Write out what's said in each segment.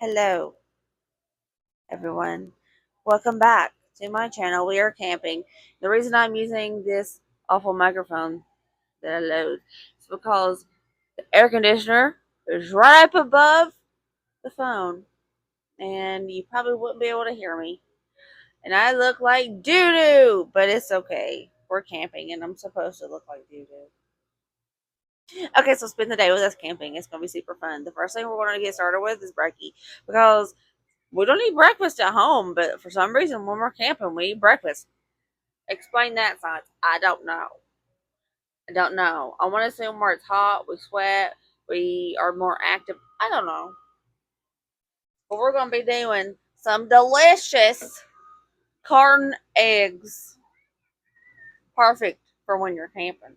Hello, everyone. Welcome back to my channel. We are camping. The reason I'm using this awful microphone that I load is because the air conditioner is right up above the phone, and you probably wouldn't be able to hear me. And I look like doo doo, but it's okay. We're camping, and I'm supposed to look like doo doo. Okay, so spend the day with us camping. It's gonna be super fun. The first thing we're gonna get started with is brekkie because we don't eat breakfast at home, but for some reason, when we're camping, we eat breakfast. Explain that, science. I don't know. I don't know. I want to assume where it's hot, we sweat, we are more active. I don't know. But we're going to be doing some delicious carton eggs. Perfect for when you're camping.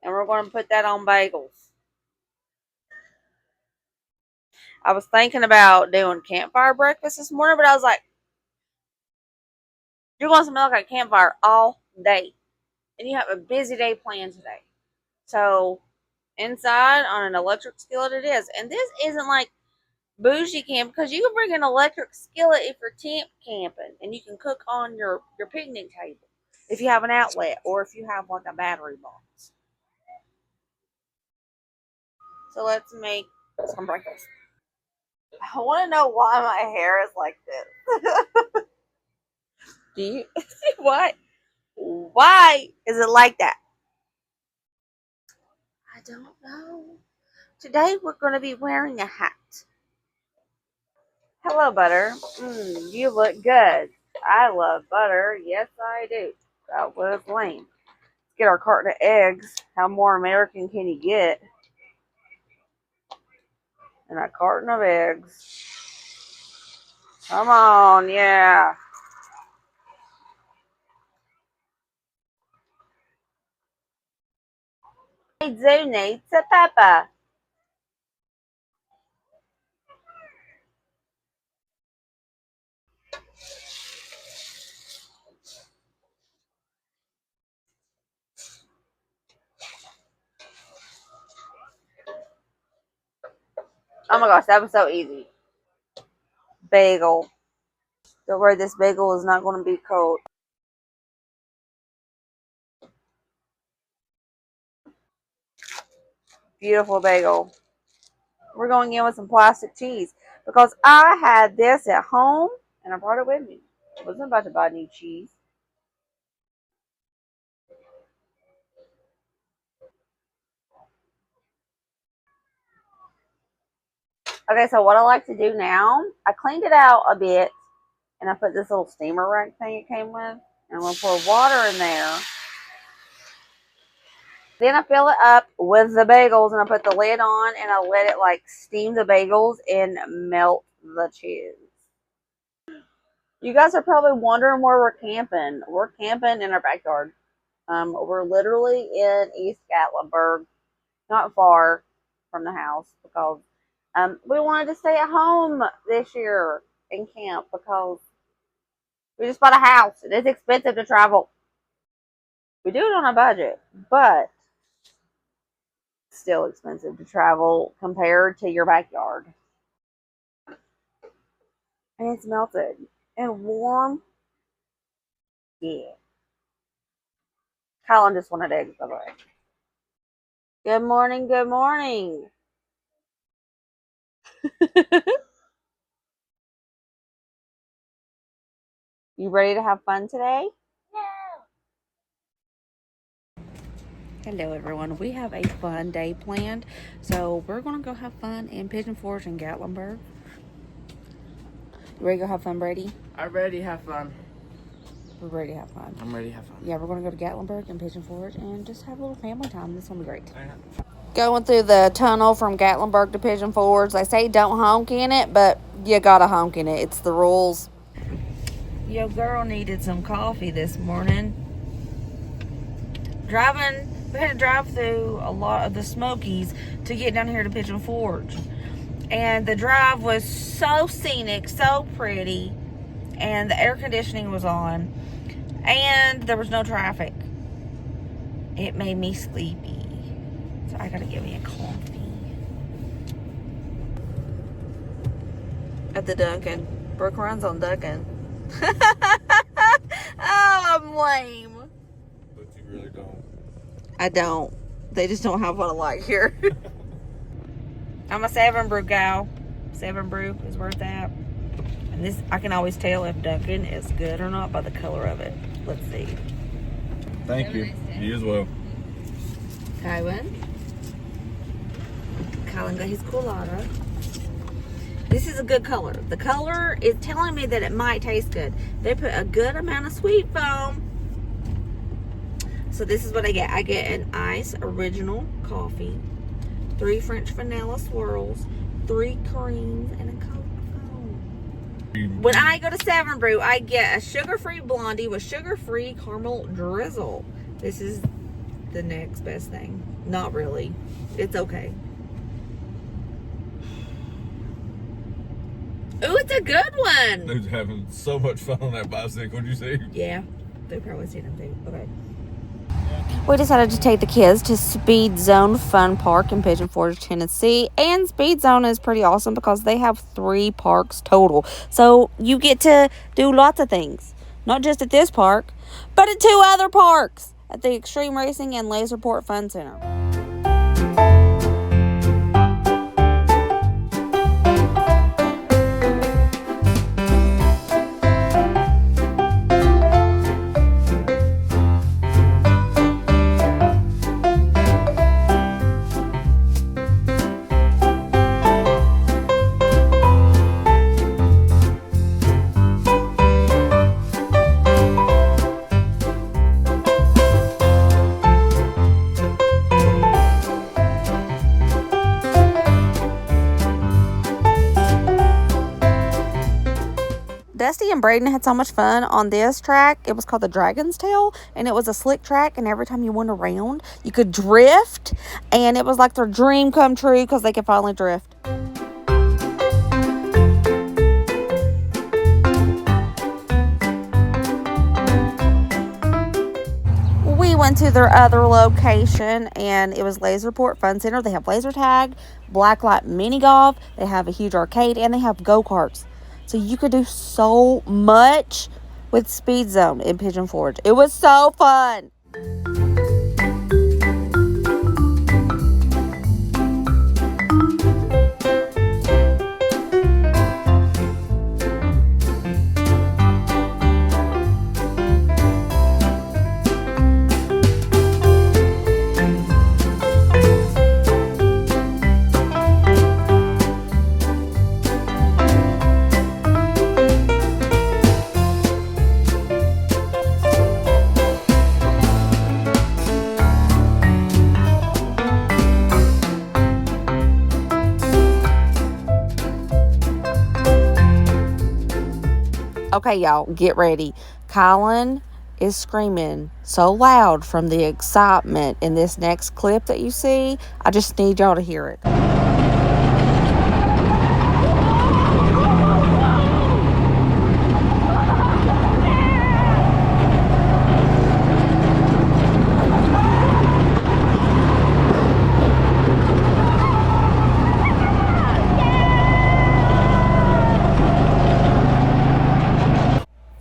And we're going to put that on bagels. I was thinking about doing campfire breakfast this morning, but I was like, you're going to smell like a campfire all day. And you have a busy day planned today. So inside on an electric skillet it is. And this isn't like bougie camp because you can bring an electric skillet if you're tent camping and you can cook on your picnic table if you have an outlet or if you have like a battery box. So let's make some breakfast. I want to know why my hair is like this. Do you? What? Why is it like that? I don't know. Today we're going to be wearing a hat. Hello, Butter. You look good. I love butter. Yes, I do. That was lame. Let's get our carton of eggs. How more American can you get? And a carton of eggs. Come on, yeah. Zoo needs a pepper. Oh my gosh, that was so easy. Bagel. Don't worry, this bagel is not going to be cold. Beautiful bagel. We're going in with some plastic cheese because I had this at home and I brought it with me. I wasn't about to buy new cheese. Okay, so what I like to do now, I cleaned it out a bit and I put this little steamer rack thing it came with. And I'm going to pour water in there. Then I fill it up with the bagels and I put the lid on and I let it like steam the bagels and melt the cheese. You guys are probably wondering where we're camping. We're camping in our backyard. We're literally in East Gatlinburg, not far from the house because we wanted to stay at home this year and camp because we just bought a house and it's expensive to travel. We do it on a budget, but still expensive to travel compared to your backyard. And it's melted and warm. Yeah. Colin just wanted eggs, by the way. Good morning, good morning. You ready to have fun today? Hello everyone, we have a fun day planned, so we're going to go have fun in Pigeon Forge and Gatlinburg. You ready to go have fun, Brady? I'm ready to have fun. We're ready to have fun. I'm ready to have fun. Yeah, we're going to go to Gatlinburg and Pigeon Forge and just have a little family time. This is going to be great. Going through the tunnel from Gatlinburg to Pigeon Forge. They say don't honk in it, but you got to honk in it. It's the rules. Yo, girl needed some coffee this morning. We had to drive through a lot of the Smokies to get down here to Pigeon Forge. And the drive was so scenic, so pretty, and the air conditioning was on, and there was no traffic. It made me sleepy, so I gotta get me a coffee. at the Dunkin'. Brooke runs on Dunkin'. Oh, I'm lame. But you really don't. I don't. They just don't have what I like here. I'm a 7 brew gal. 7 brew is where it's at. And this, I can always tell if Dunkin' is good or not by the color of it. Let's see. Thank you. You as well. Kylan got his colada. This is a good color. The color is telling me that it might taste good. They put a good amount of sweet foam. So this is what I get. I get an ice original coffee, 3 French vanilla swirls, 3 creams, and a Coke foam. When I go to 7 brew, I get a sugar-free blondie with sugar-free caramel drizzle. This is the next best thing. Not really. It's okay. Ooh, it's a good one. Dude's having so much fun on that bicycle. Did you see? Yeah, they've probably seen him too. Okay. We decided to take the kids to Speed Zone Fun Park in Pigeon Forge, Tennessee. And Speed Zone is pretty awesome because they have 3 parks total. So you get to do lots of things. Not just at this park, but at 2 other parks. At the Extreme Racing and Laserport Fun Center. Dusty and Braden had so much fun on this track. It was called the Dragon's Tail, and it was a slick track, and every time you went around, you could drift, and it was like their dream come true because they could finally drift. We went to their other location, and it was Laserport Fun Center. They have laser tag, blacklight mini golf, they have a huge arcade, and they have go-karts. So you could do so much with Speed Zone in Pigeon Forge. It was so fun. Okay, y'all, get ready. Colin is screaming so loud from the excitement in this next clip that you see. I just need y'all to hear it.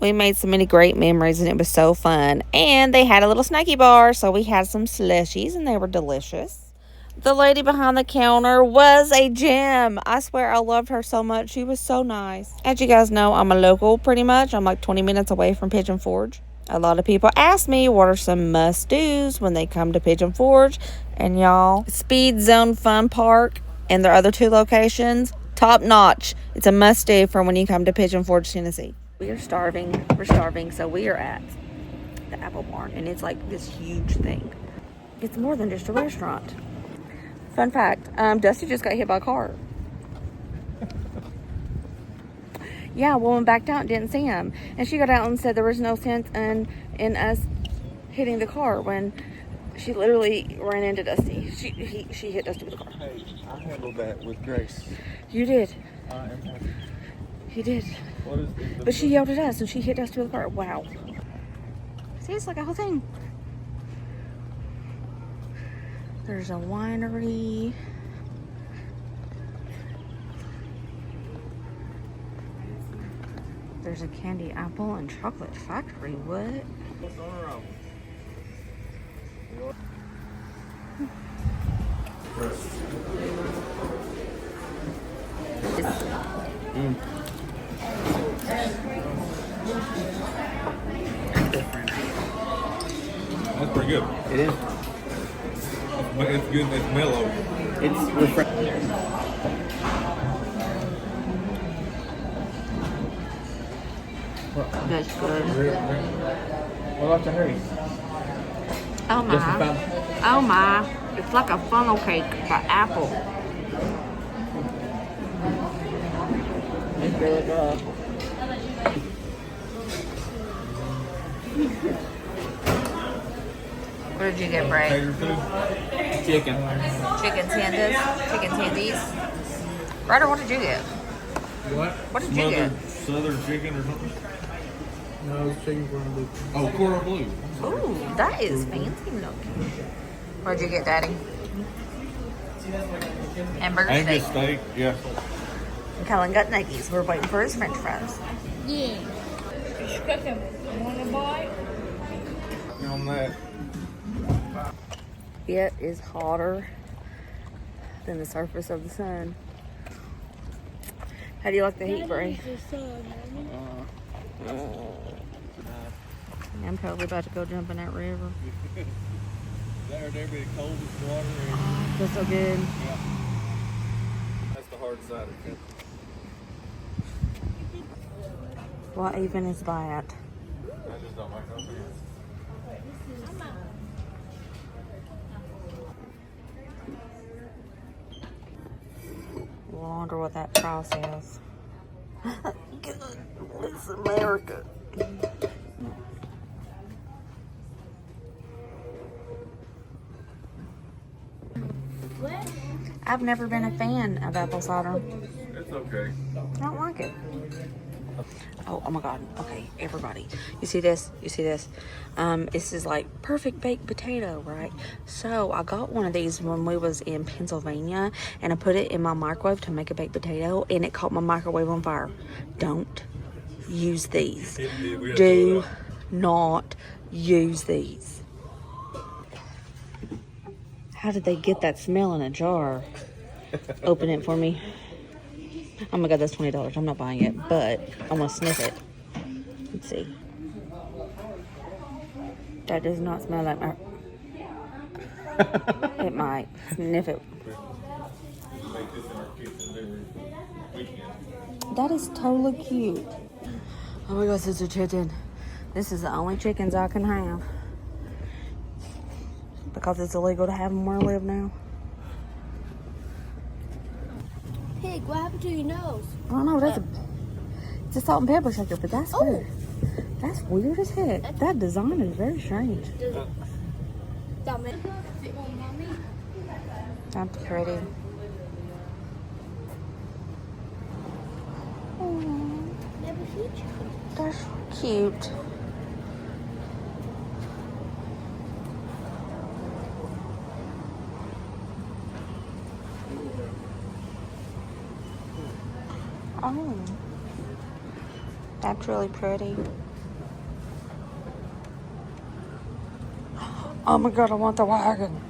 We made so many great memories, and it was so fun. And they had a little snacky bar, so we had some slushies, and they were delicious. The lady behind the counter was a gem. I swear I loved her so much. She was so nice. As you guys know, I'm a local pretty much. I'm like 20 minutes away from Pigeon Forge. A lot of people ask me what are some must-dos when they come to Pigeon Forge. And y'all, Speed Zone Fun Park and their other 2 locations, top notch. It's a must-do for when you come to Pigeon Forge, Tennessee. We are starving. We're starving, so we are at the Apple Barn, and it's like this huge thing. It's more than just a restaurant. Fun fact, Dusty just got hit by a car. Yeah, a woman backed out and didn't see him. And she got out and said there was no sense in us hitting the car when she literally ran into Dusty. She hit Dusty with the car. Hey, I handled that with grace. You did. I am happy. You did. What is But she yelled at us and she hit Dusty with the car. Wow. See, it's like a whole thing. There's a winery. There's a candy apple and chocolate factory. What? What's on our That's pretty good. It is. It's good. It's mellow. It's refreshing. That's good. What about the hurry? Oh my. Oh my. It's like a funnel cake but apple. It's really good. What did you get, Bray? Tater food. Chicken. Chicken tendies? Chicken tendies? Ryder, what did you get? What? What did you get? Southern chicken or something? No, it's chicken corn blue. Oh, coral blue. Ooh, that is fancy looking. What did you get, Daddy? Hamburger Angus steak. steak. Yeah. And Kellen got nuggies. We're waiting for his french fries. Yeah. It's cooking. Want to buy? On that. It is hotter than the surface of the sun. How do you like the heat, Bray? I'm probably about to go jump in that river. There be the coldest water. Oh, feels so good. Yeah. That's the hard side of it. What even is that? I just don't like no beer. Well, I wonder what that price is. Good. It's America. I've never been a fan of apple cider. It's okay. I don't like it. Oh my God. Okay, everybody. You see this? You see this? This is like perfect baked potato, right? So I got one of these when we was in Pennsylvania, and I put it in my microwave to make a baked potato, and it caught my microwave on fire. Don't use these. Do not use these. How did they get that smell in a jar? Open it for me. Oh my God, that's $20. I'm not buying it, but I want to sniff it. Let's see. That does not smell like my... It might. Sniff it. That is totally cute. Oh my gosh, it's a chicken. This is the only chickens I can have. Because it's illegal to have them where I live now. Pig, what happened to your nose? I don't know, it's a salt and pepper shaker, but that's weird. That's weird as heck. That design is very strange. That's pretty. Aww, that's cute. Oh, that's really pretty. Oh my God, I want the wagon.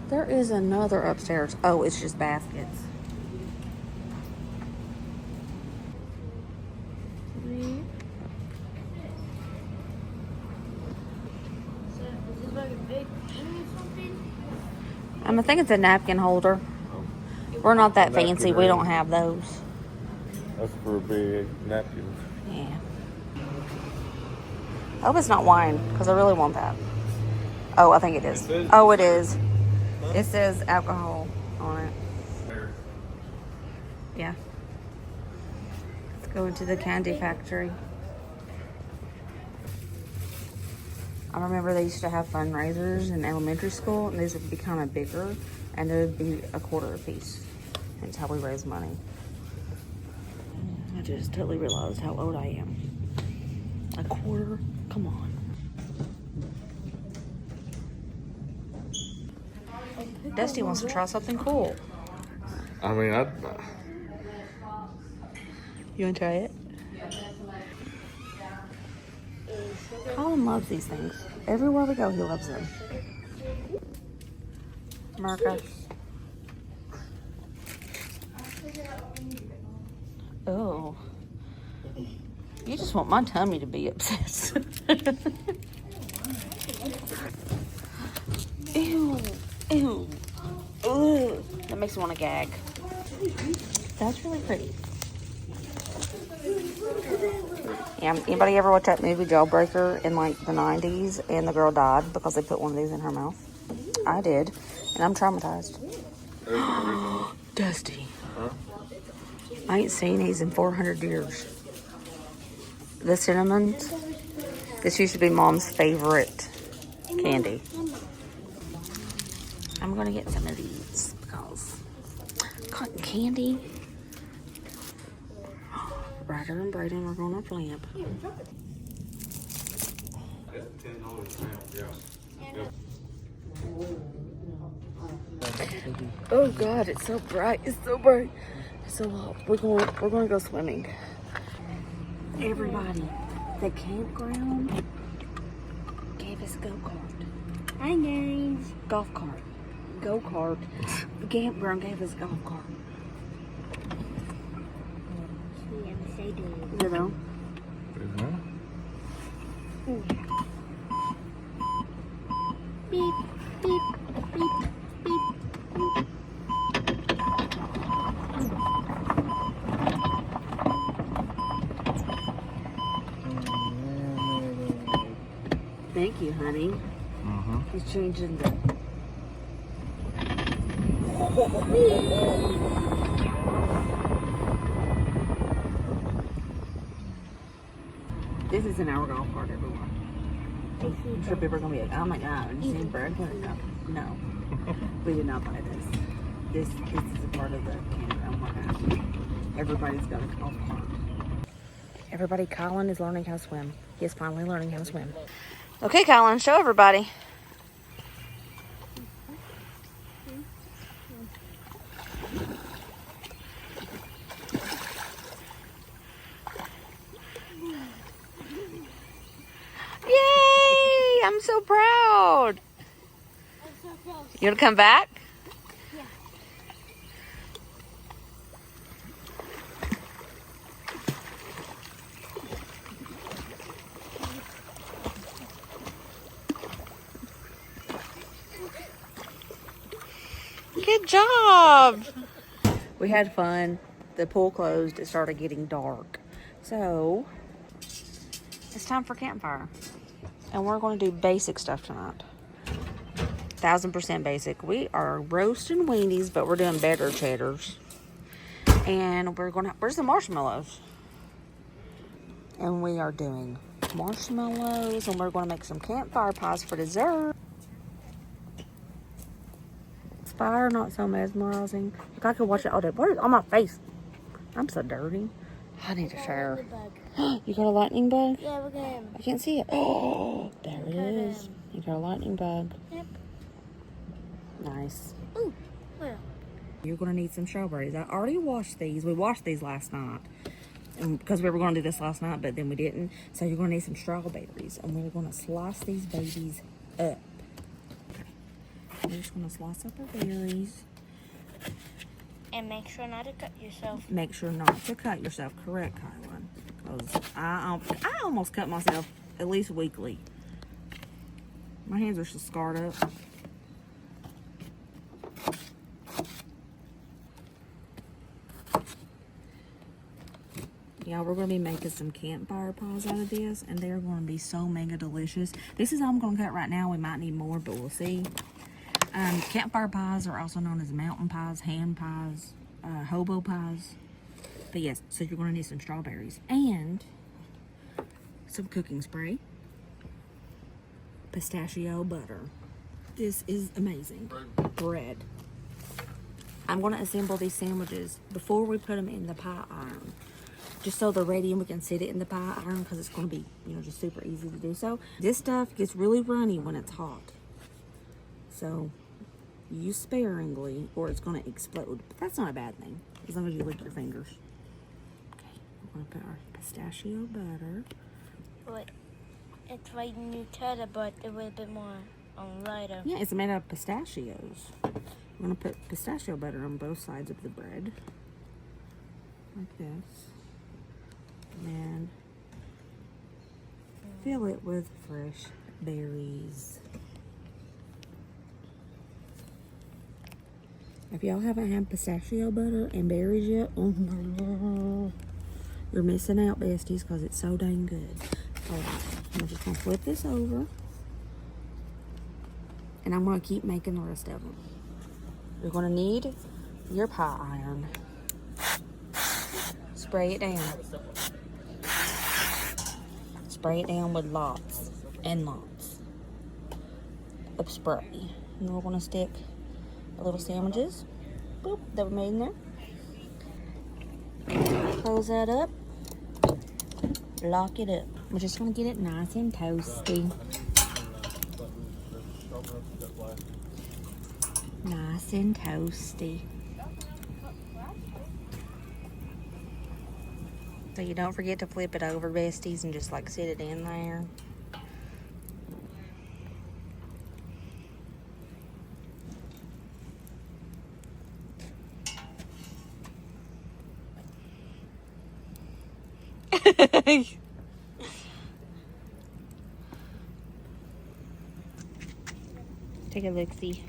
There is another upstairs. Oh, it's just baskets. I think it's a napkin holder. We're not that fancy. We don't have those. That's for big napkins. Yeah. I hope it's not wine, because I really want that. Oh, I think it is. Oh, it is. It says alcohol on it. Yeah. Let's go into the candy factory. I remember they used to have fundraisers in elementary school, and these would be kind of bigger, and it would be $0.25 a piece. That's how we raise money. I just totally realized how old I am. $0.25? Come on. Dusty wants to try something cool. I mean, You want to try it? Colin loves these things. Everywhere we go, he loves them. Marcus. Oh. You just want my tummy to be obsessed. Ew. Ew. Ugh. That makes me want to gag. That's really pretty. Yeah, anybody ever watch that movie Jailbreaker in like the 90s and the girl died because they put one of these in her mouth? I did, and I'm traumatized. Dusty. Huh? I ain't seen these in 400 years. The cinnamons. This used to be Mom's favorite candy. I'm gonna get some of these because cotton candy. Ryder and Brayden are gonna flip. Oh God, it's so bright. It's so bright. It's so hot. We're gonna go swimming. Everybody, the campground gave us a go-kart. Hi guys. Golf cart. Go-kart. The campground gave us a golf cart. Yes, they do. You know? Beep, beep, beep, beep, beep. Thank you, honey. He's changing the... This isn't our golf cart, everyone. I'm sure people are going to be like, oh my God, you seen Brad put it up? No, we did not buy this. This is a part of the campground we're at. Everybody's got a golf cart. Everybody, Colin is learning how to swim. He is finally learning how to swim. Okay, Colin, show everybody. Yay! I'm so proud. You want to come back? Yeah. Good job. We had fun. The pool closed. It started getting dark. So it's time for campfire. And we're going to do basic stuff tonight. 1000% basic. We are roasting weenies, but we're doing better cheddars. And where's the marshmallows? And we are doing marshmallows, and we're going to make some campfire pies for dessert. It's fire, not so mesmerizing. Like I could watch it all day. What is on my face? I'm so dirty. I need a shower. You got a lightning bug? Yeah, look at him. I can't see it. Oh, there it is. You got a lightning bug. Yep. Nice. Ooh, where? You're going to need some strawberries. I already washed these. We washed these last night. And because we were going to do this last night, but then we didn't. So you're going to need some strawberries. And we're going to slice these babies up. We're just going to slice up our berries. And make sure not to cut yourself. Make sure not to cut yourself. Correct, Kylan. Because I almost cut myself at least weekly. My hands are so scarred up. Yeah, we're going to be making some campfire pies out of this, and they're going to be so mega delicious. This is all I'm going to cut right now. We might need more, but we'll see. Campfire pies are also known as mountain pies, hand pies, hobo pies. But yes, so you're going to need some strawberries and some cooking spray, pistachio butter. This is amazing. Bread. I'm going to assemble these sandwiches before we put them in the pie iron. Just so they're ready and we can set it in the pie iron because it's going to be, just super easy to do so. This stuff gets really runny when it's hot. So use sparingly or it's going to explode. But that's not a bad thing as long as you lick your fingers. Okay, we're going to put our pistachio butter. Wait. It's like Nutella, but a little bit more lighter. Yeah, it's made out of pistachios. I'm gonna put pistachio butter on both sides of the bread. Like this. And fill it with fresh berries. If y'all haven't had pistachio butter and berries yet, oh my Lord, you're missing out, besties, because it's so dang good. Hold on. I'm just going to flip this over. And I'm going to keep making the rest of them. You're going to need your pie iron. Spray it down. Spray it down with lots and lots of spray. And we're going to stick the little sandwiches, boop, that we made in there. Close that up. Lock it up. We're just going to get it nice and toasty. Nice and toasty. So you don't forget to flip it over, besties, and just like sit it in there. Take a look-see.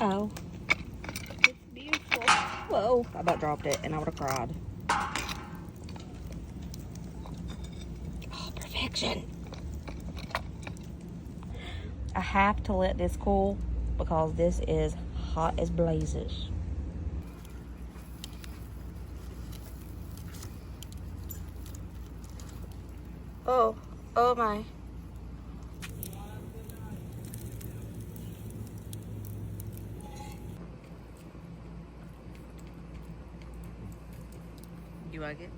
Oh. It's beautiful. Whoa. I about dropped it and I would have cried. Oh, perfection. I have to let this cool because this is hot as blazes. Oh, oh my. You like it?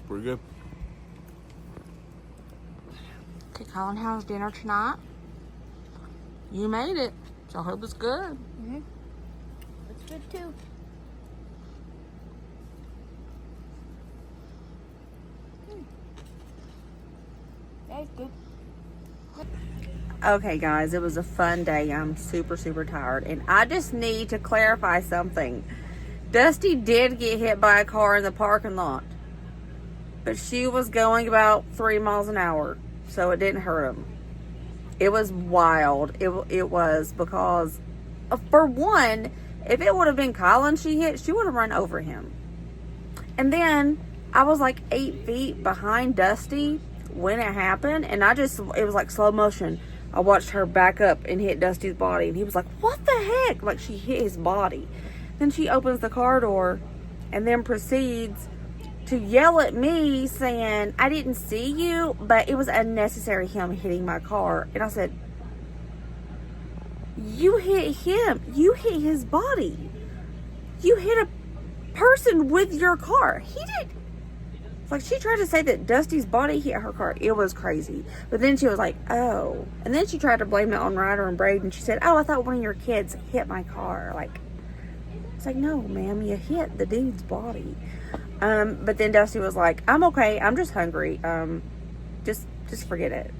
Pretty good. Okay, Colin, how's dinner tonight? You made it, so I hope it's good. Mm-hmm. It's good too. That's good. Okay, guys, it was a fun day. I'm super, super tired. And I just need to clarify something. Dusty did get hit by a car in the parking lot. But she was going about 3 miles an hour. So it didn't hurt him. It was wild. It was because, for one, if it would have been Colin she hit, she would have run over him. And then I was like 8 feet behind Dusty when it happened. And it was like slow motion. I watched her back up and hit Dusty's body. And he was like, what the heck? Like she hit his body. Then she opens the car door and then proceeds to yell at me saying, I didn't see you, but it was unnecessary him hitting my car. And I said, you hit him. You hit his body. You hit a person with your car. He did. It's like she tried to say that Dusty's body hit her car. It was crazy. But then she was like, oh. And then she tried to blame it on Ryder and Braden. She said, oh, I thought one of your kids hit my car. Like, it's like, no, ma'am, you hit the dude's body. But then Dusty was like, I'm okay. I'm just hungry. Just forget it.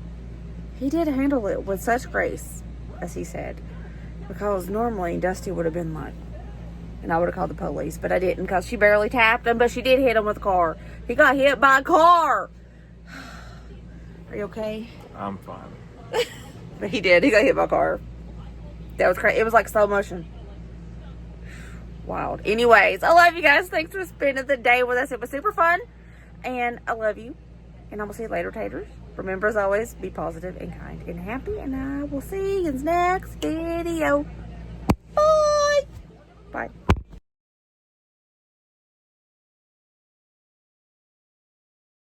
He did handle it with such grace, as he said. Because normally Dusty would have been like, and I would have called the police, but I didn't because she barely tapped him, but she did hit him with a car. He got hit by a car. Are you okay? I'm fine. But he did. He got hit by a car. That was crazy. It was like slow motion. Wild. Anyways, I love you guys. Thanks for spending the day with us. It was super fun. And I love you. And I will see you later, taters. Remember, as always, be positive and kind and happy. And I will see you in the next video. Bye. Bye.